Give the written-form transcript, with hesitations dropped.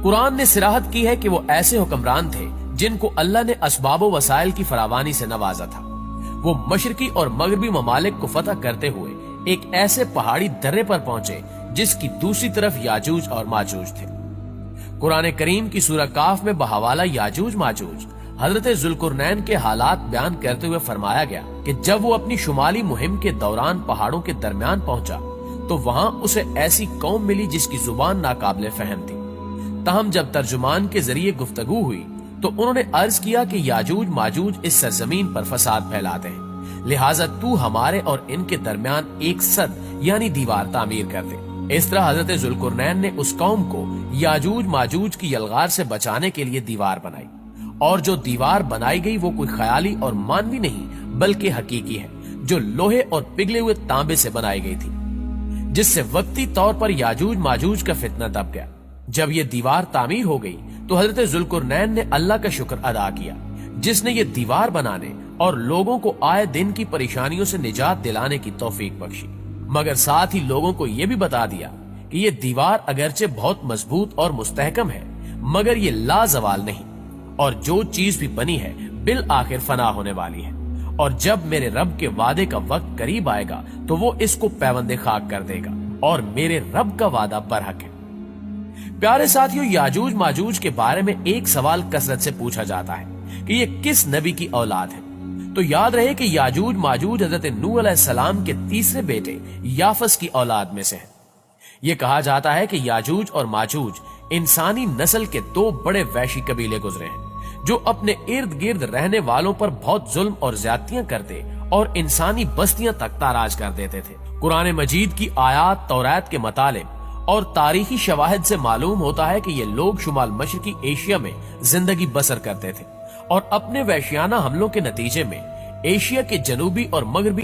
قرآن نے صراحت کی ہے کہ وہ ایسے حکمران تھے جن کو اللہ نے اسباب و وسائل کی فراوانی سے نوازا تھا۔ وہ مشرقی اور مغربی ممالک کو فتح کرتے ہوئے ایک ایسے پہاڑی درے پر پہنچے جس کی دوسری طرف یاجوج اور ماجوج تھے۔ قرآن کریم کی سورہ کاف میں بحوالہ یاجوج ماجوج حضرت ذوالقرنین کے حالات بیان کرتے ہوئے فرمایا گیا کہ جب وہ اپنی شمالی مہم کے دوران پہاڑوں کے درمیان پہنچا تو وہاں اسے ایسی قوم ملی جس کی زبان ناقابل فہم تھی۔ تاہم جب ترجمان کے ذریعے گفتگو ہوئی تو انہوں نے عرض کیا کہ یاجوج ماجوج اس سرزمین پر فساد پھیلاتے ہیں، لہٰذا تو ہمارے اور ان کے درمیان ایک سد یعنی دیوار تعمیر کر دے۔ اس طرح حضرت ذوالقرنین نے اس قوم کو یاجوج ماجوج کی یلغار سے بچانے کے لیے دیوار بنائی، اور جو دیوار بنائی گئی وہ کوئی خیالی اور مانوی نہیں بلکہ حقیقی ہے، جو لوہے اور پگھلے ہوئے تانبے سے بنائی گئی تھی، جس سے وقتی طور پر یاجوج ماجوج کا فتنہ دب گیا۔ جب یہ دیوار تعمیر ہو گئی تو حضرت ذوالقرنین نے اللہ کا شکر ادا کیا جس نے یہ دیوار بنانے اور لوگوں کو آئے دن کی پریشانیوں سے نجات دلانے کی توفیق بخشی، مگر ساتھ ہی لوگوں کو یہ بھی بتا دیا کہ یہ دیوار اگرچہ بہت مضبوط اور مستحکم ہے مگر یہ لازوال نہیں، اور جو چیز بھی بنی ہے بالآخر فنا ہونے والی ہے، اور جب میرے رب کے وعدے کا وقت قریب آئے گا تو وہ اس کو پیوند خاک کر دے گا، اور میرے رب کا وعدہ برحق ہے۔ پیارے ساتھیوں، یاجوج ماجوج کے بارے میں ایک سوال کثرت سے پوچھا جاتا ہے کہ یہ کس نبی کی اولاد ہے؟ تو یاد رہے کہ یاجوج ماجوج حضرت نوح علیہ السلام کے تیسرے بیٹے یافس کی اولاد میں سے ہیں۔ یہ کہا جاتا ہے کہ یاجوج اور ماجوج انسانی نسل کے دو بڑے وحشی قبیلے گزرے ہیں جو اپنے ارد گرد رہنے والوں پر بہت ظلم اور زیادتیاں کرتے اور انسانی بستیاں تک تاراج کر دیتے تھے۔ قرآن مجید کی آیات، توریت کے مطالب اور تاریخی شواہد سے معلوم ہوتا ہے کہ یہ لوگ شمال مشرقی ایشیا میں زندگی بسر کرتے تھے اور اپنے وحشیانہ حملوں کے نتیجے میں ایشیا کے جنوبی اور مغربی